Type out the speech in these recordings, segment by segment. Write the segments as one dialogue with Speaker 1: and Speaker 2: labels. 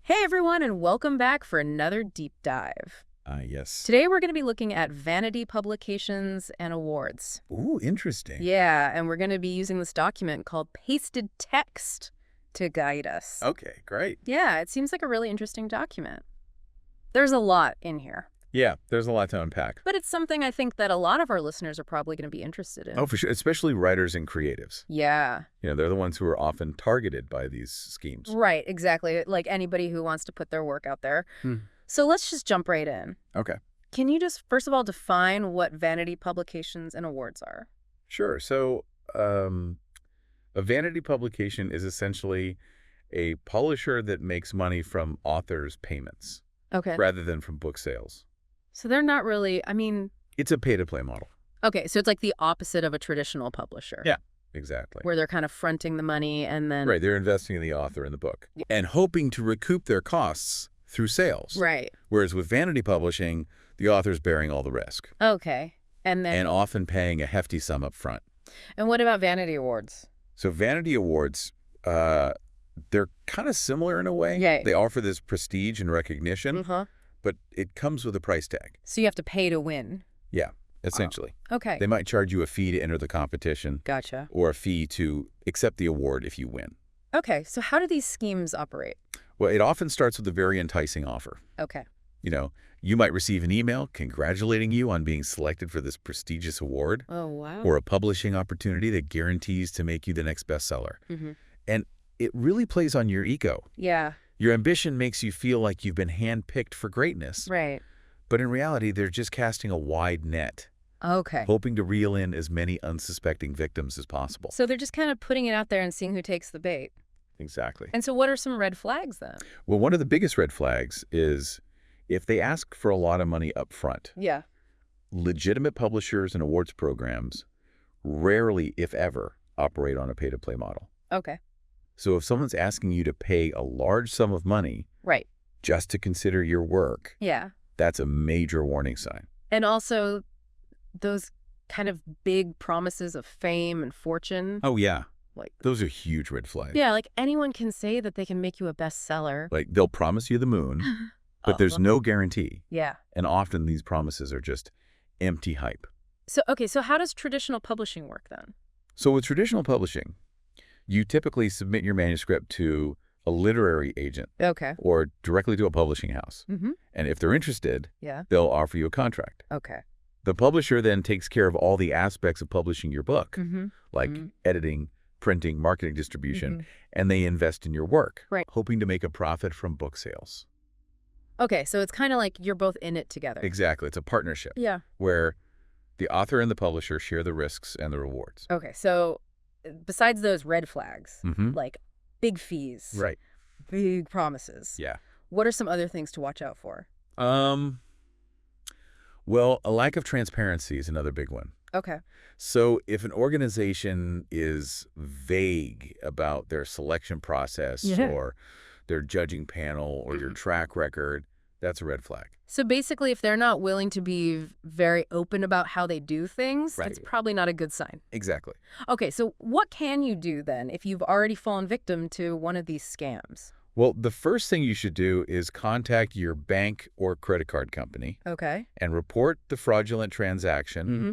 Speaker 1: Hey everyone, and welcome back for another deep dive.
Speaker 2: Yes.
Speaker 1: Today we're going to be looking at Vanity publications and awards.
Speaker 2: Ooh, interesting.
Speaker 1: Yeah, and we're going to be using this document called Pasted Text to guide us.
Speaker 2: Okay, great.
Speaker 1: Yeah, it seems like a really interesting document. There's a lot in here,
Speaker 2: Yeah, there's a lot to unpack.
Speaker 1: but it's something I think that a lot of our listeners are probably going to be interested in.
Speaker 2: Oh, for sure, especially writers and creatives.
Speaker 1: Yeah,
Speaker 2: They're the ones who are often targeted by these schemes.
Speaker 1: right, exactly. Like anybody who wants to put their work out there. So let's just jump right in.
Speaker 2: Okay.
Speaker 1: Can you just, first of all, define what Vanity publications and awards are?
Speaker 2: Sure. So, a vanity publication is essentially a publisher that makes money from authors' payments
Speaker 1: Okay.
Speaker 2: rather than from book sales.
Speaker 1: So they're not really,
Speaker 2: It's a pay-to-play model.
Speaker 1: okay, so it's like the opposite of a traditional publisher.
Speaker 2: Yeah. Exactly.
Speaker 1: Where they're kind of fronting the money and then...
Speaker 2: Right. They're investing in the author in the book and hoping to recoup their costs through sales.
Speaker 1: Right.
Speaker 2: Whereas with vanity publishing, the author's bearing all the risk
Speaker 1: Okay. And then...
Speaker 2: and often paying a hefty sum up front.
Speaker 1: And what about Vanity Awards?
Speaker 2: So vanity awards, they're kind of similar in a way.
Speaker 1: Yeah.
Speaker 2: They offer this prestige and recognition, but it comes with a price tag.
Speaker 1: So you have to pay to win.
Speaker 2: Yeah, essentially.
Speaker 1: Okay.
Speaker 2: They might charge you a fee to enter the competition
Speaker 1: Gotcha.
Speaker 2: or a fee to accept the award if you win.
Speaker 1: Okay, so how do these schemes operate?
Speaker 2: Well, it often starts with a very enticing offer.
Speaker 1: Okay.
Speaker 2: You might receive an email congratulating you on being selected for this prestigious award.
Speaker 1: Oh, wow.
Speaker 2: Or a publishing opportunity that guarantees to make you the next bestseller.
Speaker 1: Mm-hmm.
Speaker 2: And it really plays on your ego.
Speaker 1: Yeah.
Speaker 2: Your ambition makes you feel like you've been handpicked for greatness.
Speaker 1: Right.
Speaker 2: But in reality, they're just casting a wide net,
Speaker 1: Okay.
Speaker 2: hoping to reel in as many unsuspecting victims as possible.
Speaker 1: So they're just kind of putting it out there and seeing who takes the bait.
Speaker 2: Exactly.
Speaker 1: And so what are some red flags then?
Speaker 2: Well, one of the biggest red flags is if they ask for a lot of money up front.
Speaker 1: Yeah.
Speaker 2: Legitimate publishers and awards programs rarely, if ever, operate on a pay-to-play model.
Speaker 1: Okay.
Speaker 2: So if someone's asking you to pay a large sum of money
Speaker 1: Right.
Speaker 2: just to consider your work,
Speaker 1: Yeah.
Speaker 2: that's a major warning sign.
Speaker 1: And also those kind of big promises of fame and fortune.
Speaker 2: Oh, yeah.
Speaker 1: Like,
Speaker 2: Those are huge red flags.
Speaker 1: yeah, like anyone can say that they can make you a bestseller.
Speaker 2: Like, they'll promise you the moon, but there's no guarantee.
Speaker 1: Yeah.
Speaker 2: And often these promises are just empty hype.
Speaker 1: So, okay, so how does traditional publishing work then?
Speaker 2: So with traditional publishing, you typically submit your manuscript to a literary agent
Speaker 1: Okay.
Speaker 2: or directly to a publishing house.
Speaker 1: Mm-hmm.
Speaker 2: And if they're interested,
Speaker 1: Yeah.
Speaker 2: they'll offer you a contract.
Speaker 1: Okay.
Speaker 2: The publisher then takes care of all the aspects of publishing your book,
Speaker 1: Mm-hmm.
Speaker 2: like
Speaker 1: Mhm.
Speaker 2: editing, printing, marketing, distribution, and they invest in your work,
Speaker 1: Right.
Speaker 2: hoping to make a profit from book sales.
Speaker 1: Okay, so it's kind of like you're both in it together.
Speaker 2: Exactly. It's a partnership
Speaker 1: Yeah.
Speaker 2: where the author and the publisher share the risks and the rewards.
Speaker 1: Okay, so besides those red flags,
Speaker 2: Mm-hmm.
Speaker 1: like big fees,
Speaker 2: Right.
Speaker 1: big promises,
Speaker 2: Yeah.
Speaker 1: what are some other things to watch out for?
Speaker 2: Well, a lack of transparency is another big one.
Speaker 1: Okay.
Speaker 2: So if an organization is vague about their selection process
Speaker 1: Yeah.
Speaker 2: or their judging panel or your track record, that's a red flag.
Speaker 1: So basically, if they're not willing to be very open about how they do things, that's
Speaker 2: Right.
Speaker 1: probably not a good sign.
Speaker 2: Exactly.
Speaker 1: Okay, so what can you do then if you've already fallen victim to one of these scams?
Speaker 2: Well, the first thing you should do is contact your bank or credit card company
Speaker 1: Okay.
Speaker 2: and report the fraudulent transaction.
Speaker 1: Mm-hmm.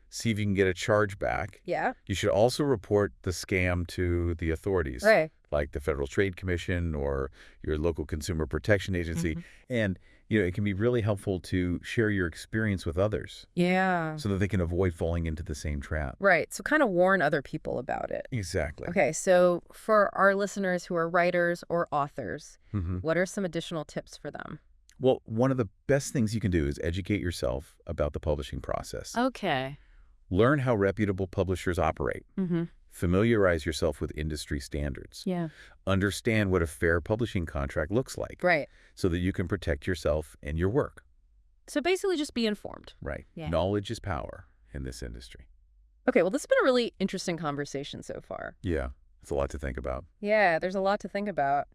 Speaker 2: See if you can get a charge back.
Speaker 1: Yeah.
Speaker 2: You should also report the scam to the authorities,
Speaker 1: Right.
Speaker 2: like the Federal Trade Commission or your local consumer protection agency.
Speaker 1: Mhm.
Speaker 2: And, it can be really helpful to share your experience with others
Speaker 1: Yeah.
Speaker 2: so that they can avoid falling into the same trap.
Speaker 1: Right. So kind of warn other people about it.
Speaker 2: Exactly.
Speaker 1: Okay, so for our listeners who are writers or authors,
Speaker 2: Mm-hmm.
Speaker 1: what are some additional tips for them?
Speaker 2: Well, one of the best things you can do is educate yourself about the publishing process.
Speaker 1: Okay.
Speaker 2: Learn how reputable publishers operate.
Speaker 1: Mm-hmm.
Speaker 2: Familiarize yourself with industry standards.
Speaker 1: Yeah.
Speaker 2: Understand what a fair publishing contract looks like
Speaker 1: Right.
Speaker 2: so that you can protect yourself and your work.
Speaker 1: So basically just be informed.
Speaker 2: Right.
Speaker 1: Yeah.
Speaker 2: Knowledge is power in this industry.
Speaker 1: Okay, well, this has been a really interesting conversation so far.
Speaker 2: Yeah. It's a lot to think about.
Speaker 1: Yeah, there's a lot to think about.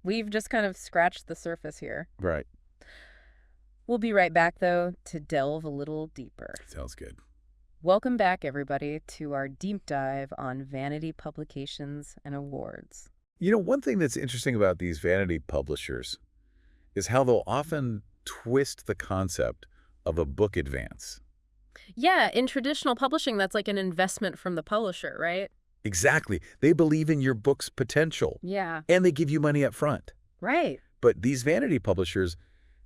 Speaker 1: We've just kind of scratched the surface here.
Speaker 2: Right.
Speaker 1: We'll be right back, though, to delve a little deeper.
Speaker 2: Sounds good.
Speaker 1: Welcome back, everybody, to our deep dive on Vanity publications and awards.
Speaker 2: One thing that's interesting about these vanity publishers is how they'll often twist the concept of a book advance.
Speaker 1: Yeah, in traditional publishing, that's like an investment from the publisher, right?
Speaker 2: Exactly. They believe in your book's potential,
Speaker 1: Yeah.
Speaker 2: and they give you money up front.
Speaker 1: Right.
Speaker 2: But these vanity publishers,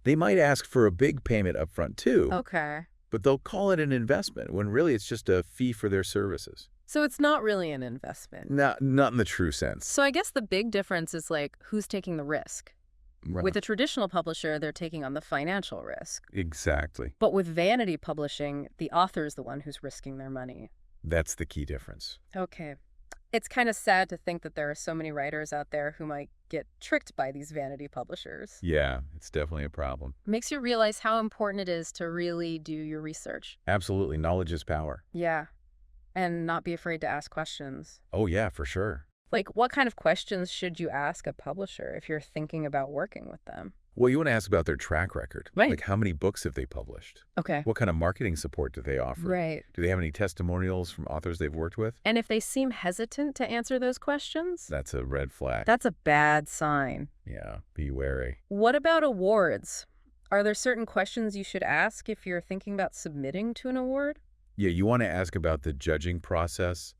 Speaker 2: they might ask for a big payment up front too,
Speaker 1: Okay.
Speaker 2: but they'll call it an investment when really it's just a fee for their services.
Speaker 1: So it's not really an investment.
Speaker 2: Not in the true sense.
Speaker 1: So I guess the big difference is like who's taking the risk.
Speaker 2: Right.
Speaker 1: With a traditional publisher, they're taking on the financial risk.
Speaker 2: Exactly.
Speaker 1: But with vanity publishing, the author is the one who's risking their money.
Speaker 2: That's the key difference.
Speaker 1: Okay. It's kind of sad to think that there are so many writers out there who might get tricked by these vanity publishers.
Speaker 2: Yeah, it's definitely a problem.
Speaker 1: Makes you realize how important it is to really do your research.
Speaker 2: Absolutely. Knowledge is power.
Speaker 1: Yeah. And not be afraid to ask questions.
Speaker 2: Oh, yeah, for sure.
Speaker 1: Like, what kind of questions should you ask a publisher if you're thinking about working with them?
Speaker 2: Well, you want to ask about their track record.
Speaker 1: Right.
Speaker 2: Like, how many books have they published?
Speaker 1: Okay.
Speaker 2: What kind of marketing support do they offer?
Speaker 1: Right.
Speaker 2: Do they have any testimonials from authors they've worked with?
Speaker 1: And if they seem hesitant to answer those questions,
Speaker 2: That's a red flag.
Speaker 1: that's a bad sign.
Speaker 2: Yeah, be wary.
Speaker 1: What about awards? Are there certain questions you should ask if you're thinking about submitting to an award?
Speaker 2: Yeah, you want to ask about the judging process.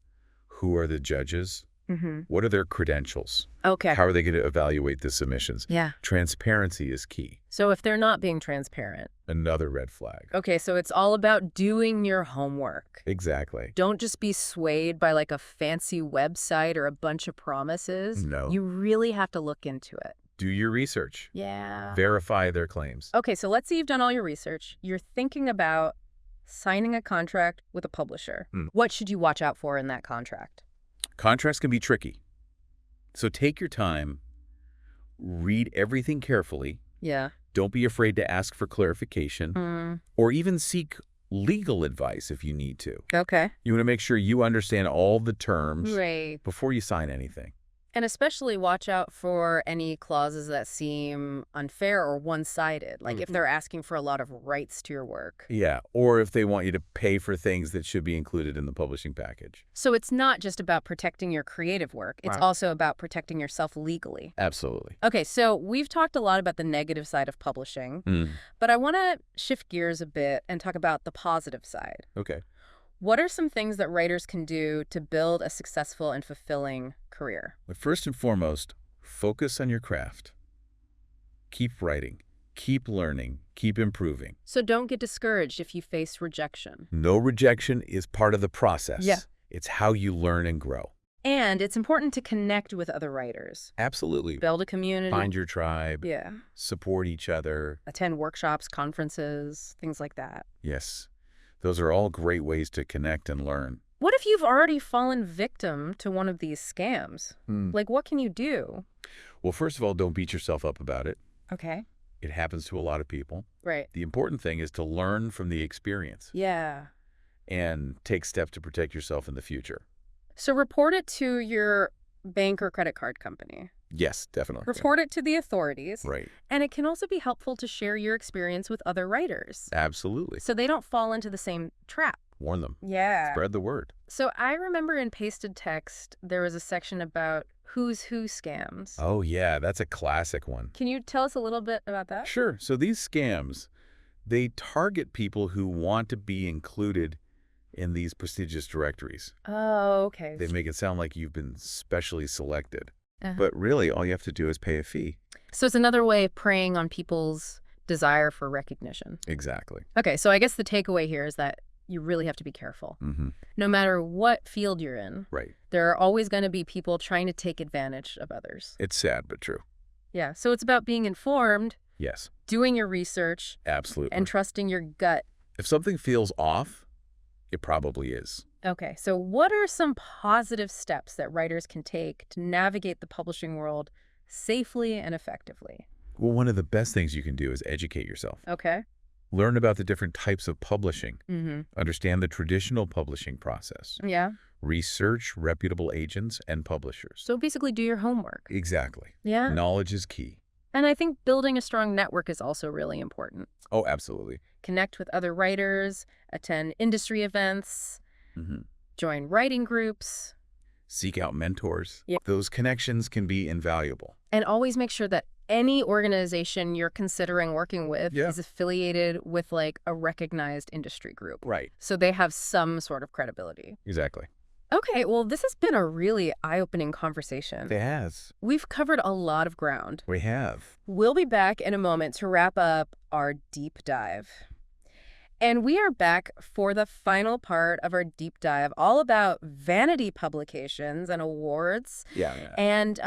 Speaker 2: Who are the judges?
Speaker 1: Mm-hmm.
Speaker 2: What are their credentials?
Speaker 1: Okay.
Speaker 2: How are they going to evaluate the submissions?
Speaker 1: Yeah.
Speaker 2: Transparency is key.
Speaker 1: So if they're not being transparent.
Speaker 2: Another red flag.
Speaker 1: Okay, so it's all about doing your homework.
Speaker 2: Exactly.
Speaker 1: Don't just be swayed by like a fancy website or a bunch of promises.
Speaker 2: No.
Speaker 1: You really have to look into it.
Speaker 2: Do your research.
Speaker 1: Yeah.
Speaker 2: Verify their claims.
Speaker 1: Okay, so let's say you've done all your research. You're thinking about signing a contract with a publisher. What should you watch out for in that contract?
Speaker 2: Contracts can be tricky. So take your time, read everything carefully.
Speaker 1: Yeah.
Speaker 2: Don't be afraid to ask for clarification or even seek legal advice if you need to.
Speaker 1: Okay.
Speaker 2: You want to make sure you understand all the terms
Speaker 1: Right.
Speaker 2: before you sign anything.
Speaker 1: And especially watch out for any clauses that seem unfair or one-sided, like if they're asking for a lot of rights to your work.
Speaker 2: Yeah, or if they want you to pay for things that should be included in the publishing package.
Speaker 1: So it's not just about protecting your creative work. It's also about protecting yourself legally.
Speaker 2: Absolutely.
Speaker 1: Okay, so we've talked a lot about the negative side of publishing, but I want to shift gears a bit and talk about the positive side.
Speaker 2: Okay.
Speaker 1: What are some things that writers can do to build a successful and fulfilling career?
Speaker 2: But first and foremost, focus on your craft. Keep writing, keep learning, keep improving.
Speaker 1: So don't get discouraged if you face rejection.
Speaker 2: No rejection is part of the process.
Speaker 1: Yeah.
Speaker 2: It's how you learn and grow.
Speaker 1: And it's important to connect with other writers.
Speaker 2: Absolutely.
Speaker 1: Build a community.
Speaker 2: Find your tribe.
Speaker 1: Yeah.
Speaker 2: Support each other.
Speaker 1: Attend workshops, conferences, things like that.
Speaker 2: Yes. Those are all great ways to connect and learn.
Speaker 1: What if you've already fallen victim to one of these scams? Like, what can you do?
Speaker 2: Well, first of all, don't beat yourself up about it.
Speaker 1: Okay.
Speaker 2: It happens to a lot of people.
Speaker 1: Right.
Speaker 2: The important thing is to learn from the experience
Speaker 1: Yeah.
Speaker 2: and take steps to protect yourself in the future.
Speaker 1: So report it to your bank or credit card company.
Speaker 2: Yes, definitely.
Speaker 1: Report it to the authorities.
Speaker 2: Right.
Speaker 1: And it can also be helpful to share your experience with other writers
Speaker 2: Absolutely.
Speaker 1: so they don't fall into the same trap.
Speaker 2: Warn them.
Speaker 1: Yeah.
Speaker 2: Spread the word.
Speaker 1: So I remember in Pasted Text, there was a section about who's who scams.
Speaker 2: Oh, yeah, that's a classic one.
Speaker 1: Can you tell us a little bit about that?
Speaker 2: Sure. So these scams, they target people who want to be included in these prestigious directories.
Speaker 1: Oh, okay.
Speaker 2: They make it sound like you've been specially selected.
Speaker 1: Uh-huh.
Speaker 2: But really, all you have to do is pay a fee.
Speaker 1: So it's another way of preying on people's desire for recognition.
Speaker 2: Exactly.
Speaker 1: Okay, so I guess the takeaway here is that you really have to be careful. No matter what field you're in,
Speaker 2: Right.
Speaker 1: there are always going to be people trying to take advantage of others.
Speaker 2: It's sad, but true.
Speaker 1: Yeah, so it's about being informed,
Speaker 2: Yes,
Speaker 1: doing your research,
Speaker 2: absolutely.
Speaker 1: and trusting your gut.
Speaker 2: If something feels off, it probably is.
Speaker 1: Okay, so what are some positive steps that writers can take to navigate the publishing world safely and effectively?
Speaker 2: Well, one of the best things you can do is educate yourself.
Speaker 1: Okay.
Speaker 2: Learn about the different types of publishing.
Speaker 1: Mm-hmm.
Speaker 2: Understand the traditional publishing process.
Speaker 1: Yeah.
Speaker 2: Research reputable agents and publishers.
Speaker 1: So basically do your homework.
Speaker 2: Exactly.
Speaker 1: Yeah.
Speaker 2: Knowledge is key.
Speaker 1: And I think building a strong network is also really important.
Speaker 2: Oh, absolutely.
Speaker 1: Connect with other writers, attend industry events, join writing groups.
Speaker 2: Seek out mentors.
Speaker 1: Yeah.
Speaker 2: Those connections can be invaluable.
Speaker 1: And always make sure that any organization you're considering working with is affiliated with like a recognized industry group.
Speaker 2: Right.
Speaker 1: So they have some sort of credibility.
Speaker 2: Exactly.
Speaker 1: Okay, well, this has been a really eye-opening conversation.
Speaker 2: It has.
Speaker 1: We've covered a lot of ground.
Speaker 2: We have.
Speaker 1: We'll be back in a moment to wrap up our deep dive. And we are back for the final part of our deep dive, all about vanity publications and awards.
Speaker 2: Yeah.
Speaker 1: And,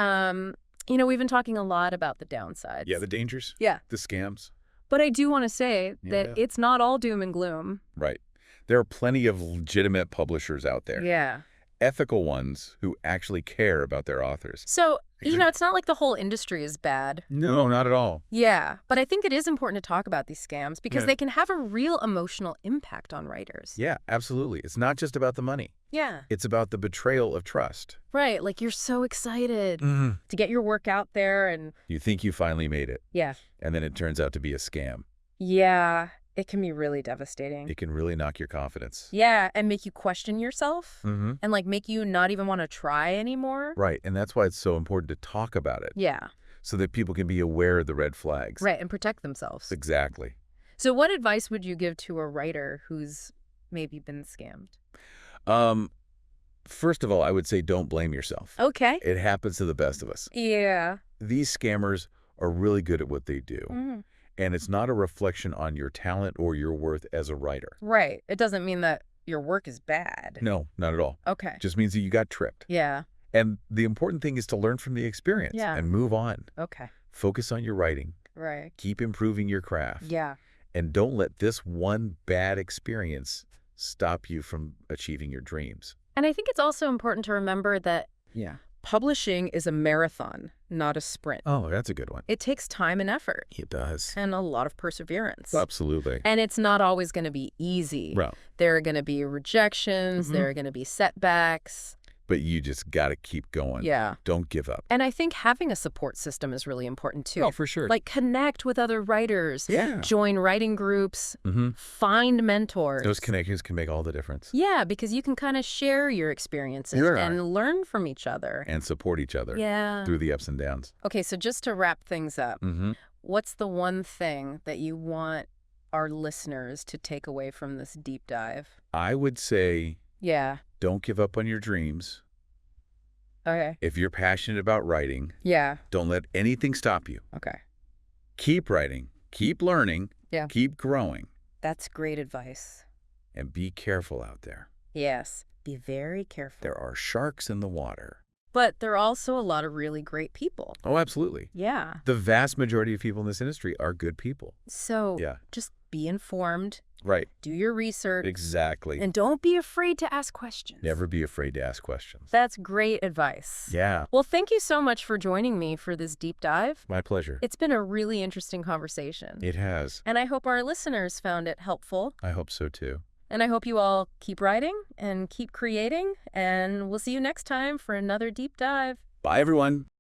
Speaker 1: we've been talking a lot about the downsides.
Speaker 2: Yeah, the dangers.
Speaker 1: Yeah.
Speaker 2: The scams.
Speaker 1: But I do want to say that it's not all doom and gloom.
Speaker 2: Right. There are plenty of legitimate publishers out there.
Speaker 1: Yeah.
Speaker 2: Ethical ones who actually care about their authors.
Speaker 1: So, it's not like the whole industry is bad.
Speaker 2: No, not at all.
Speaker 1: Yeah, but I think it is important to talk about these scams because they can have a real emotional impact on writers.
Speaker 2: Yeah, absolutely. It's not just about the money.
Speaker 1: Yeah.
Speaker 2: It's about the betrayal of trust.
Speaker 1: Right, like you're so excited to get your work out there and...
Speaker 2: You think you finally made it.
Speaker 1: Yeah.
Speaker 2: And then it turns out to be a scam.
Speaker 1: Yeah, it can be really devastating.
Speaker 2: It can really knock your confidence.
Speaker 1: Yeah, and make you question yourself
Speaker 2: Mm-hmm.
Speaker 1: and like make you not even want to try anymore.
Speaker 2: Right, and that's why it's so important to talk about it.
Speaker 1: Yeah.
Speaker 2: So that people can be aware of the red flags.
Speaker 1: Right, and protect themselves.
Speaker 2: Exactly.
Speaker 1: So what advice would you give to a writer who's maybe been scammed?
Speaker 2: First of all, I would say don't blame yourself.
Speaker 1: Okay.
Speaker 2: It happens to the best of us.
Speaker 1: Yeah.
Speaker 2: These scammers are really good at what they do.
Speaker 1: Mm-hmm.
Speaker 2: And it's not a reflection on your talent or your worth as a writer.
Speaker 1: Right. It doesn't mean that your work is bad.
Speaker 2: No, not at all.
Speaker 1: Okay.
Speaker 2: It just means that you got tricked.
Speaker 1: Yeah.
Speaker 2: And the important thing is to learn from the experience and move on.
Speaker 1: Okay.
Speaker 2: Focus on your writing.
Speaker 1: Right.
Speaker 2: Keep improving your craft.
Speaker 1: Yeah.
Speaker 2: And don't let this one bad experience stop you from achieving your dreams.
Speaker 1: And I think it's also important to remember that publishing is a marathon, not a sprint.
Speaker 2: Oh, that's a good one.
Speaker 1: It takes time and effort.
Speaker 2: It does.
Speaker 1: And a lot of perseverance.
Speaker 2: Absolutely.
Speaker 1: And it's not always going to be easy.
Speaker 2: Right.
Speaker 1: There are going to be rejections. There are going to be setbacks.
Speaker 2: But you just got to keep going.
Speaker 1: Yeah.
Speaker 2: Don't give up.
Speaker 1: And I think having a support system is really important, too.
Speaker 2: Oh, for sure.
Speaker 1: Like, connect with other writers.
Speaker 2: Yeah.
Speaker 1: Join writing groups. Find mentors.
Speaker 2: Those connections can make all the difference.
Speaker 1: Yeah, because you can kind of share your experiences and learn from each other.
Speaker 2: And support each other.
Speaker 1: Yeah.
Speaker 2: Through the ups and downs.
Speaker 1: Okay, so just to wrap things up, what's the one thing that you want our listeners to take away from this deep dive?
Speaker 2: I would say don't give up on your dreams.
Speaker 1: Okay.
Speaker 2: If you're passionate about writing, don't let anything stop you.
Speaker 1: Okay.
Speaker 2: Keep writing, keep learning, keep growing.
Speaker 1: That's great advice.
Speaker 2: And be careful out there.
Speaker 1: Yes, be very careful.
Speaker 2: There are sharks in the water.
Speaker 1: But there are also a lot of really great people.
Speaker 2: Oh, absolutely.
Speaker 1: Yeah.
Speaker 2: The vast majority of people in this industry are good people.
Speaker 1: So just be informed.
Speaker 2: Right.
Speaker 1: Do your research.
Speaker 2: Exactly.
Speaker 1: And don't be afraid to ask questions.
Speaker 2: Never be afraid to ask questions.
Speaker 1: That's great advice.
Speaker 2: Yeah.
Speaker 1: Well, thank you so much for joining me for this deep dive.
Speaker 2: My pleasure.
Speaker 1: It's been a really interesting conversation.
Speaker 2: It has.
Speaker 1: And I hope our listeners found it helpful.
Speaker 2: I hope so, too.
Speaker 1: And I hope you all keep writing and keep creating. And we'll see you next time for another deep dive.
Speaker 2: Bye, everyone.